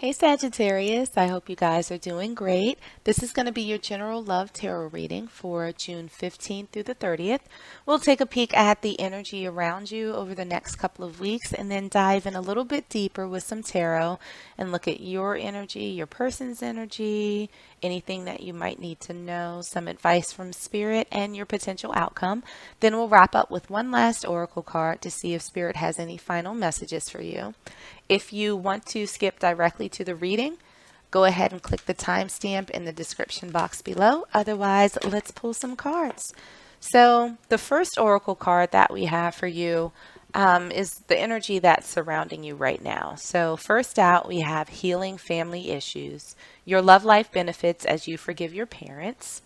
Hey Sagittarius, I hope you guys are doing great. This is going to be your general love tarot reading for June 15th through the 30th. We'll take a peek at the energy around you over the next couple of weeks and then dive in a little bit deeper with some tarot and look at your energy, your person's energy, anything that you might need to know, some advice from spirit, and your potential outcome. Then we'll wrap up with one last oracle card to see if spirit has any final messages for you. If you want to skip directly to the reading, go ahead and click the timestamp in the description box below. Otherwise, let's pull some cards. So the first oracle card that we have for you is the energy that's surrounding you right now. So first out, we have healing family issues. Your love life benefits as you forgive your parents.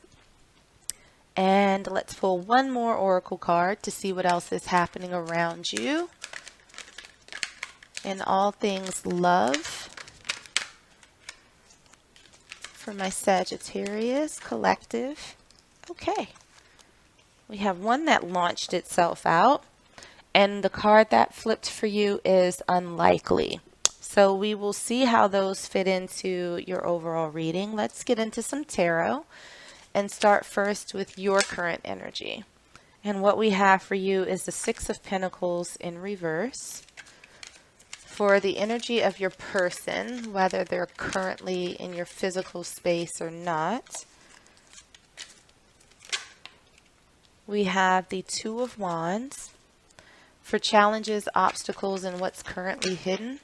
And let's pull one more oracle card to see what else is happening around you in all things love for my Sagittarius collective. Okay, we have one that launched itself out, and the card that flipped for you is unlikely. So we will see how those fit into your overall reading. Let's get into some tarot and start first with your current energy. And what we have for you is the Six of Pentacles in reverse. For the energy of your person, whether they're currently in your physical space or not, we have the Two of Wands. For challenges, obstacles, and what's currently hidden,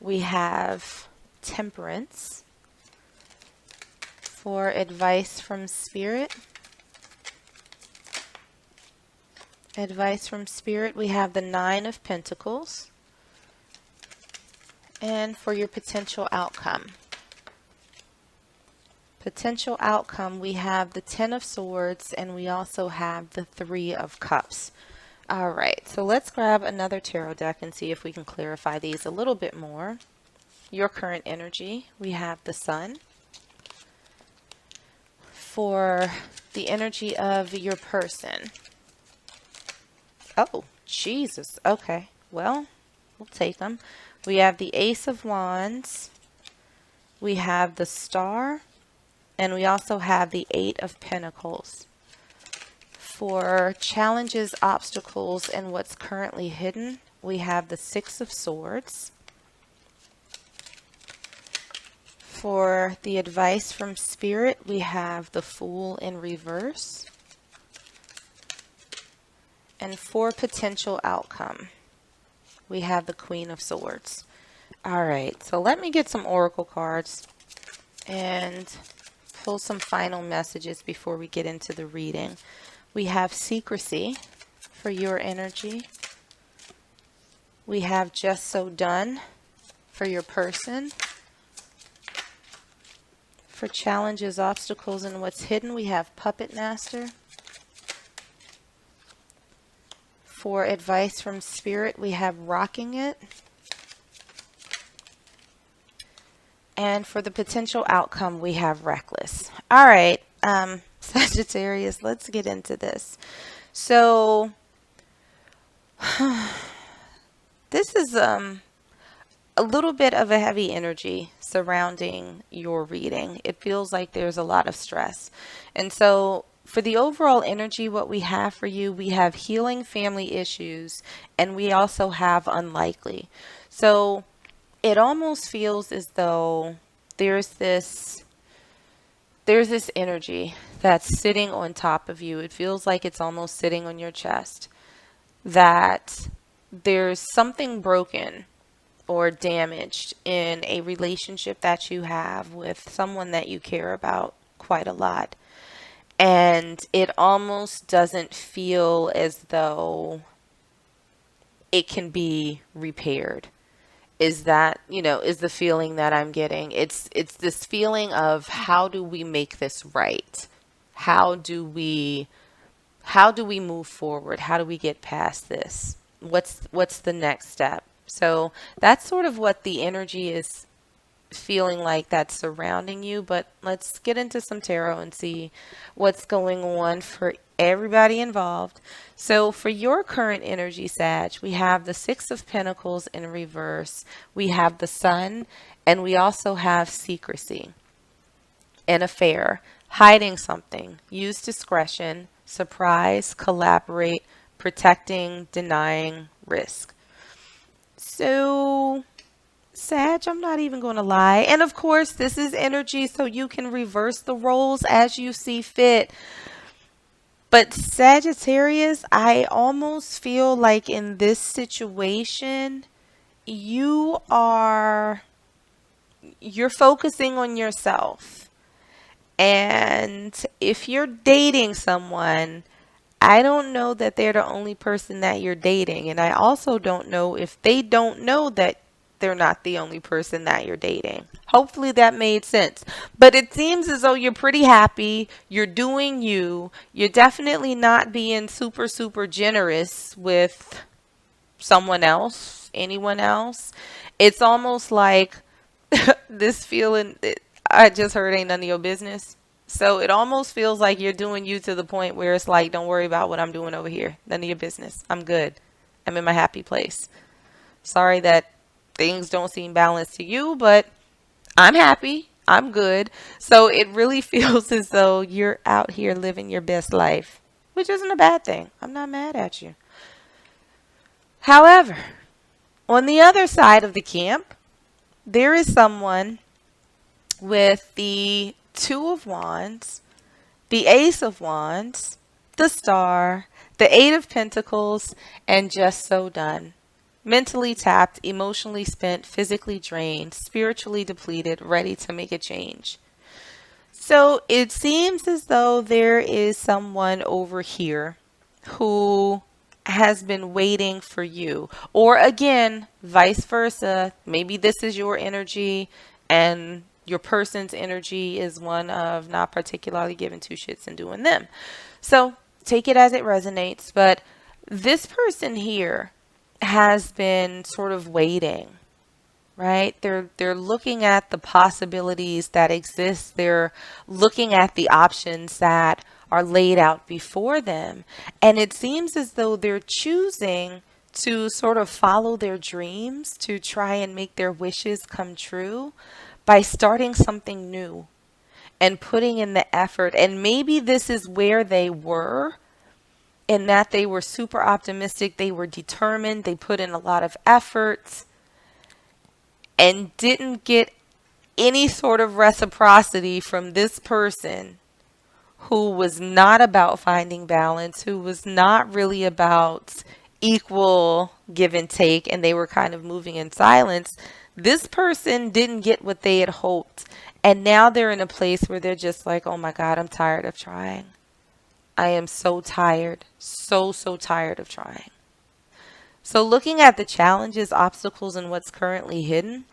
we have Temperance. For advice from Spirit, we have the Nine of Pentacles. And for your potential outcome, we have the Ten of Swords, and we also have the Three of Cups. All right, so let's grab another tarot deck and see if we can clarify these a little bit more. Your current energy, we have the Sun. For the energy of your person, oh, Jesus. Okay. Well, we'll take them. We have the Ace of Wands. We have the Star. And we also have the Eight of Pentacles. For challenges, obstacles, and what's currently hidden, we have the Six of Swords. For the advice from Spirit, we have the Fool in reverse. And for potential outcome, we have the Queen of Swords. All right, so let me get some oracle cards and pull some final messages before we get into the reading. We have Secrecy for your energy. We have Just So Done for your person. For challenges, obstacles, and what's hidden, we have Puppet Master. For advice from Spirit, we have Rocking It. And for the potential outcome, we have Reckless. All right, Sagittarius, let's get into this. So, this is a little bit of a heavy energy surrounding your reading. It feels like there's a lot of stress. And so, for the overall energy, what we have for you, we have healing family issues, and we also have unlikely. So it almost feels as though there's this energy that's sitting on top of you. It feels like it's almost sitting on your chest, that there's something broken or damaged in a relationship that you have with someone that you care about quite a lot. And it almost doesn't feel as though it can be repaired. Is that, is the feeling that I'm getting. It's this feeling of, how do we make this right? How do we move forward? How do we get past this? What's the next step? So that's sort of what the energy is feeling like that's surrounding you. But let's get into some tarot and see what's going on for everybody involved. So for your current energy, Sag, we have the Six of Pentacles in reverse, we have the Sun, and we also have secrecy, an affair, hiding something, use discretion, surprise, collaborate, protecting, denying, risk. So, Sag, I'm not even going to lie. And of course, this is energy, so you can reverse the roles as you see fit. But Sagittarius, I almost feel like in this situation, you are you're focusing on yourself. And if you're dating someone, I don't know that they're the only person that you're dating. And I also don't know if they don't know that they're not the only person that you're dating. Hopefully that made sense. But it seems as though you're pretty happy. You're doing you. You're definitely not being super, super generous with someone else, anyone else. It's almost like this feeling that I just heard ain't none of your business. So it almost feels like you're doing you to the point where it's like, don't worry about what I'm doing over here. None of your business. I'm good. I'm in my happy place. Sorry that things don't seem balanced to you, but I'm happy. I'm good. So it really feels as though you're out here living your best life, which isn't a bad thing. I'm not mad at you. However, on the other side of the camp, there is someone with the Two of Wands, the Ace of Wands, the Star, the Eight of Pentacles, and just so done. Mentally tapped, emotionally spent, physically drained, spiritually depleted, ready to make a change. So it seems as though there is someone over here who has been waiting for you. Or again, vice versa. Maybe this is your energy and your person's energy is one of not particularly giving two shits and doing them. So take it as it resonates. But this person here has been sort of waiting, right? They're looking at the possibilities that exist. They're looking at the options that are laid out before them. And it seems as though they're choosing to sort of follow their dreams, to try and make their wishes come true by starting something new and putting in the effort. And maybe this is where they were, in that they were super optimistic, they were determined, they put in a lot of efforts and didn't get any sort of reciprocity from this person who was not about finding balance, who was not really about equal give and take, and they were kind of moving in silence. This person didn't get what they had hoped. And now they're in a place where they're just like, oh my God, I'm tired of trying. I am so tired, so tired of trying. So looking at the challenges, obstacles, and what's currently hidden,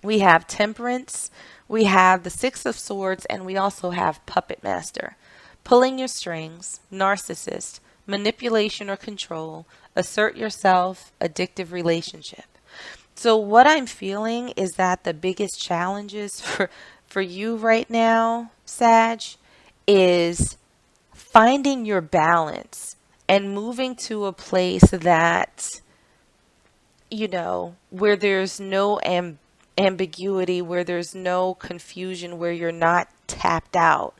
we have Temperance, we have the Six of Swords, and we also have Puppet Master. Pulling your strings, narcissist, manipulation or control, assert yourself, addictive relationship. So what I'm feeling is that the biggest challenges for you right now, Sag, is finding your balance and moving to a place that, you know, where there's no ambiguity, where there's no confusion, where you're not tapped out,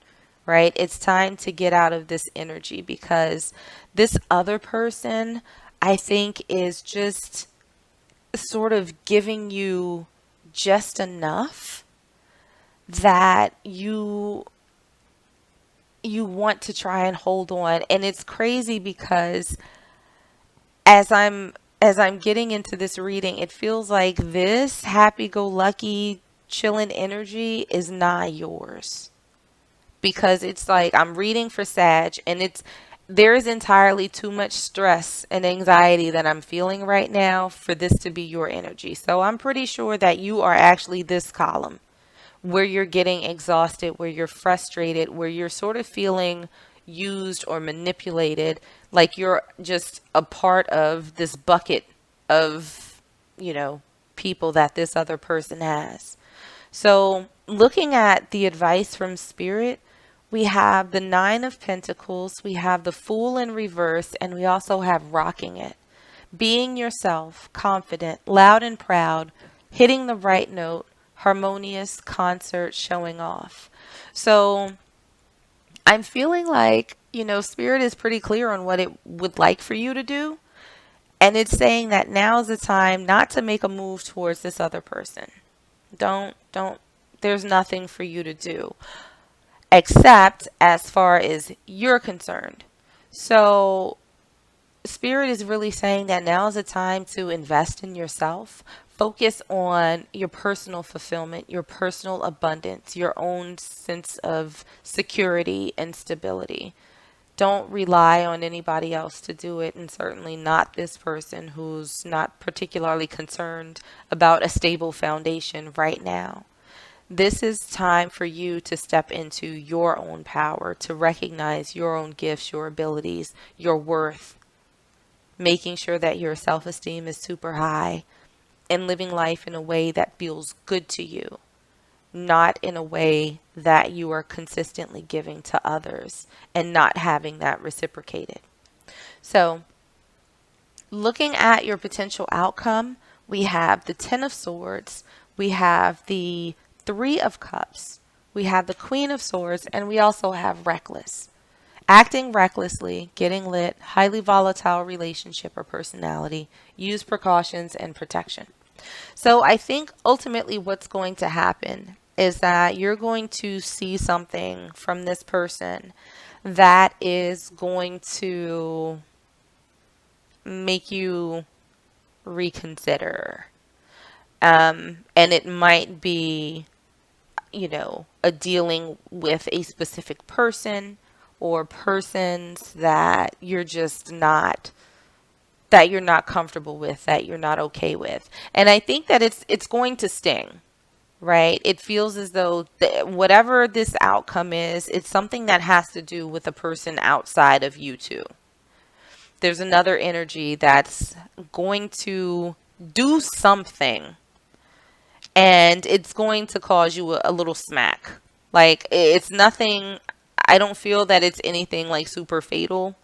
right? It's time to get out of this energy because this other person, I think, is just sort of giving you just enough that you want to try and hold on. And it's crazy because as I'm getting into this reading, it feels like this happy-go-lucky chilling energy is not yours, because it's like I'm reading for Sag and there is entirely too much stress and anxiety that I'm feeling right now for this to be your energy. So I'm pretty sure that you are actually this column where you're getting exhausted, where you're frustrated, where you're sort of feeling used or manipulated, like you're just a part of this bucket of, you know, people that this other person has. So looking at the advice from Spirit, We have the Nine of Pentacles, we have the Fool in reverse, and we also have rocking it. Being yourself, confident, loud and proud, hitting the right note, harmonious concert, showing off. So I'm feeling like, Spirit is pretty clear on what it would like for you to do. And it's saying that now's the time not to make a move towards this other person. Don't, there's nothing for you to do except as far as you're concerned. So Spirit is really saying that now is the time to invest in yourself. Focus on your personal fulfillment, your personal abundance, your own sense of security and stability. Don't rely on anybody else to do it, and certainly not this person who's not particularly concerned about a stable foundation right now. This is time for you to step into your own power, to recognize your own gifts, your abilities, your worth, making sure that your self-esteem is super high, and living life in a way that feels good to you, not in a way that you are consistently giving to others and not having that reciprocated. So, looking at your potential outcome, we have the Ten of Swords, we have the Three of Cups, we have the Queen of Swords, and we also have reckless. Acting recklessly, getting lit, highly volatile relationship or personality, use precautions and protection. So I think ultimately what's going to happen is that you're going to see something from this person that is going to make you reconsider. And it might be, a dealing with a specific person or persons that you're not comfortable with, that you're not okay with. And I think that it's going to sting, right? It feels as though whatever this outcome is, it's something that has to do with a person outside of you two. There's another energy that's going to do something, and it's going to cause you a little smack. Like, it's nothing, I don't feel that it's anything like super fatal,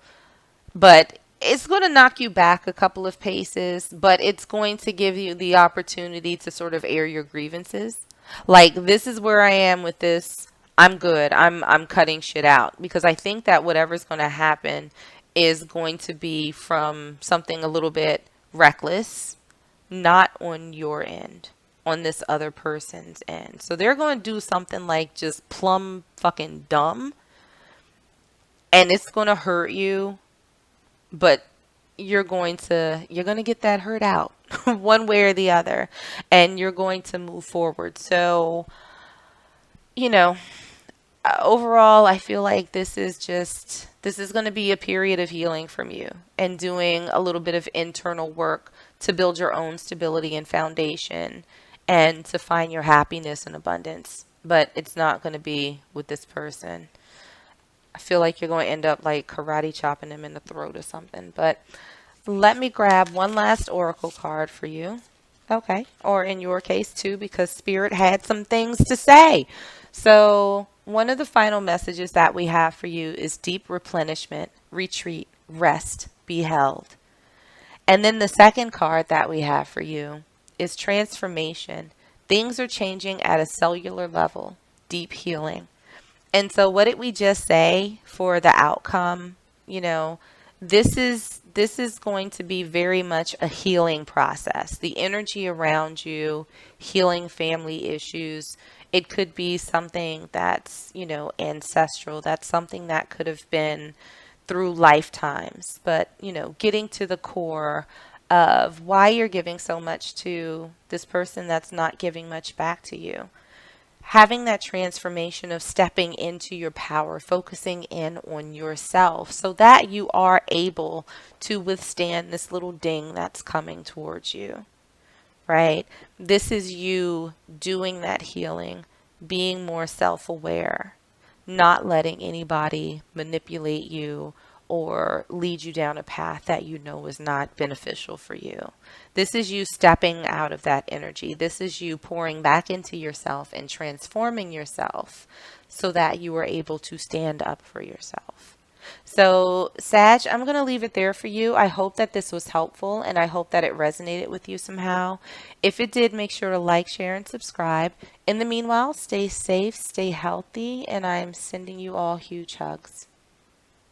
but it's going to knock you back a couple of paces, but it's going to give you the opportunity to sort of air your grievances. Like, this is where I am with this. I'm good. I'm cutting shit out, because I think that whatever's going to happen is going to be from something a little bit reckless, not on your end, on this other person's end. So they're going to do something like just plumb fucking dumb, and it's going to hurt you, but you're going to get that hurt out one way or the other, and you're going to move forward. So, overall, I feel like this is going to be a period of healing from you, and doing a little bit of internal work to build your own stability and foundation, and to find your happiness and abundance. But it's not going to be with this person. I feel like you're going to end up like karate chopping him in the throat or something. But let me grab one last oracle card for you. Okay. Or in your case too, because Spirit had some things to say. So one of the final messages that we have for you is deep replenishment, retreat, rest, be held. And then the second card that we have for you is transformation. Things are changing at a cellular level, deep healing. And so what did we just say for the outcome? This is going to be very much a healing process. The energy around you, healing family issues. It could be something that's, ancestral. That's something that could have been through lifetimes. But, getting to the core of why you're giving so much to this person that's not giving much back to you. Having that transformation of stepping into your power, focusing in on yourself so that you are able to withstand this little ding that's coming towards you, right? This is you doing that healing, being more self-aware, not letting anybody manipulate you or lead you down a path that you know is not beneficial for you. This is you stepping out of that energy. This is you pouring back into yourself and transforming yourself so that you are able to stand up for yourself. So, Sag, I'm going to leave it there for you. I hope that this was helpful and I hope that it resonated with you somehow. If it did, make sure to like, share, and subscribe. In the meanwhile, stay safe, stay healthy, and I'm sending you all huge hugs.